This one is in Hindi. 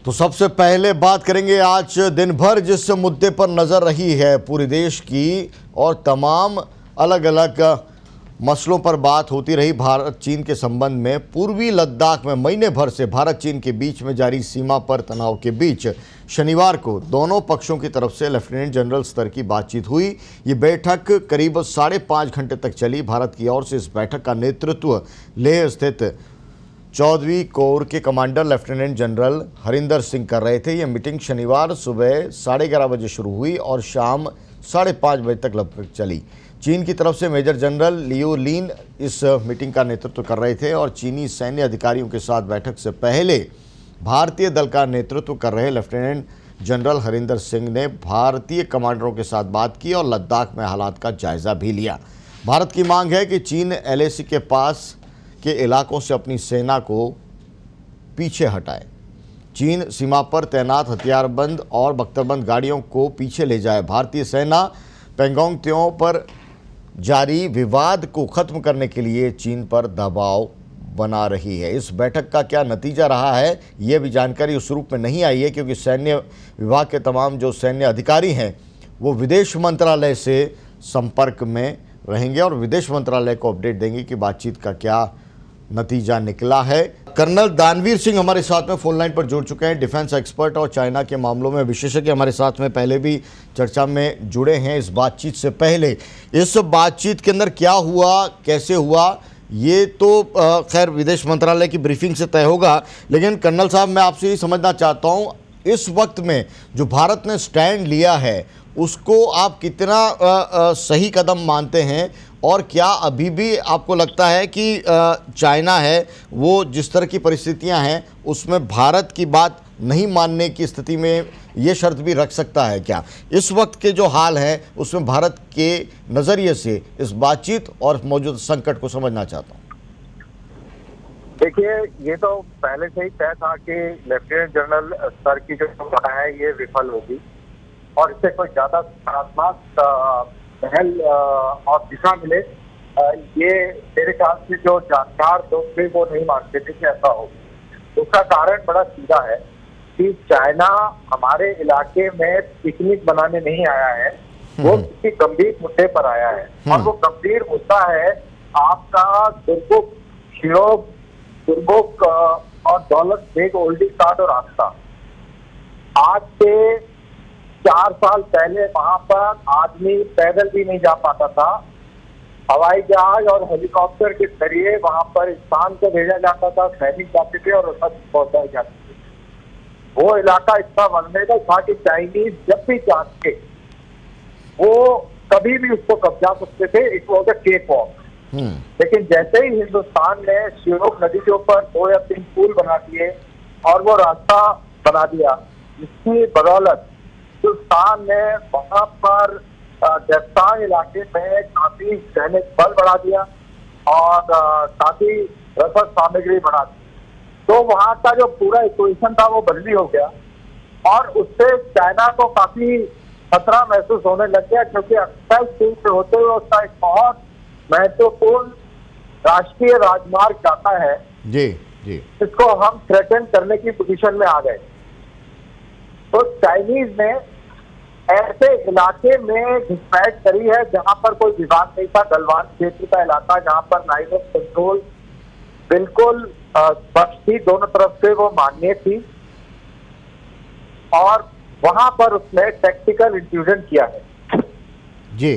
तो सबसे पहले बात करेंगे आज दिन भर जिस मुद्दे पर नजर रही है पूरे देश की और तमाम अलग अलग मसलों पर बात होती रही भारत चीन के संबंध में। पूर्वी लद्दाख में महीने भर से भारत चीन के बीच में जारी सीमा पर तनाव के बीच शनिवार को दोनों पक्षों की तरफ से लेफ्टिनेंट जनरल स्तर की बातचीत हुई। ये बैठक करीब 5.5 घंटे तक चली। भारत की ओर से इस बैठक का नेतृत्व लेह स्थित 14वीं कोर के commander lieutenant general Harinder Singh कर रहे थे। यह मीटिंग शनिवार सुबह 11:30 बजे शुरू हुई और शाम 5:30 बजे तक लगभग चली। चीन की तरफ से मेजर जनरल लियू लिन इस मीटिंग का नेतृत्व कर रहे थे और चीनी सैन्य अधिकारियों के साथ बैठक से पहले भारतीय दल का नेतृत्व कर रहे लेफ्टिनेंट जनरल हरिंदर सिंह ने भारतीय कमांडरों के साथ बात की और लद्दाख में हालात का जायजा भी लिया। भारत की मांग है कि चीन LAC के पास के इलाकों से अपनी सेना को पीछे हटाए, चीन सीमा पर तैनात हथियारबंद और बख्तरबंद गाड़ियों को पीछे ले जाए। भारतीय सेना पेंगोंग त्यों पर जारी विवाद को खत्म करने के लिए चीन पर दबाव बना रही है। इस बैठक का क्या नतीजा रहा है, यह भी जानकारी उस रूप में नहीं आई है क्योंकि सैन्य विभाग के तमाम जो सैन्य अधिकारी हैं वो विदेश मंत्रालय से संपर्क में रहेंगे और विदेश मंत्रालय को अपडेट देंगे कि बातचीत का क्या नतीजा निकला है। कर्नल दानवीर सिंह हमारे साथ में फोन लाइन पर जुड़ चुके हैं, डिफेंस एक्सपर्ट और चाइना के मामलों में विशेषज्ञ हमारे साथ में पहले भी चर्चा में जुड़े हैं। इस बातचीत से पहले इस बातचीत के अंदर क्या हुआ, कैसे हुआ, ये तो खैर विदेश मंत्रालय की ब्रीफिंग से तय होगा, लेकिन कर्नल साहब मैं आपसे ये समझना चाहता हूँ इस वक्त में जो भारत ने स्टैंड लिया है उसको आप कितना सही कदम मानते हैं और क्या अभी भी आपको लगता है कि चाइना है वो जिस तरह की परिस्थितियां हैं उसमें भारत की बात नहीं मानने की स्थिति में ये शर्त भी रख सकता है? क्या इस वक्त के जो हाल है उसमें भारत के नज़रिए से इस बातचीत और मौजूद संकट को समझना चाहता हूँ। देखिए, ये तो पहले से ही तय था कि लेफ्टिनेंट जनरल स्तर की जो सभा है ये विफल होगी और इससे कोई ज्यादा सकारात्मक पहल और दिशा मिले ये मेरे ख्याल से जो जानकार लोग थे वो नहीं मानते थे कि ऐसा हो। उसका कारण बड़ा सीधा है कि चाइना हमारे इलाके में पिकनिक बनाने नहीं आया है, वो किसी गंभीर मुद्दे पर आया है और वो गंभीर मुद्दा है आपका दुर्गुक और दौलत बेग ओल्डी कार्ड और आस्था। आज से 4 साल पहले वहां पर आदमी पैदल भी नहीं जा पाता था, हवाई जहाज और हेलीकॉप्टर के जरिए वहां पर इंसान को भेजा जाता था, सैनिक जाते थे और पहुंचाए जाते थे। वो इलाका इतना वल्नरेबल था कि चाइनीज जब भी चाहते वो कभी भी उसको कब्जा सकते थे। It was a cake walk. लेकिन जैसे ही हिंदुस्तान ने श्योक नदी के ऊपर 2 या 3 पुल बना दिए और वो रास्ता बना दिया, जिसकी बदौलत हिंदुस्तान ने वहां पर देवतान इलाके में काफी सैनिक बल बढ़ा दिया और काफी रसद सामग्री बढ़ा दी, तो वहां का जो पूरा इक्वेशन था वो बदली हो गया और उससे चाइना को काफी खतरा महसूस होने लग गया क्योंकि अक्सर चीन से होते हुए उसका एक बहुत महत्वपूर्ण राष्ट्रीय राजमार्ग जाता है जी जी, इसको हम थ्रेटन करने की पोजीशन में आ गए। तो चाइनीज ने ऐसे इलाके में घुसपैठ करी है जहां पर कोई विवाद नहीं था, गलवान क्षेत्र का इलाका जहां पर लाइन ऑफ कंट्रोल बिल्कुल स्पष्ट थी, दोनों तरफ से वो मान्य थी और वहां पर उसने टैक्टिकल इंट्रूजन किया है। जी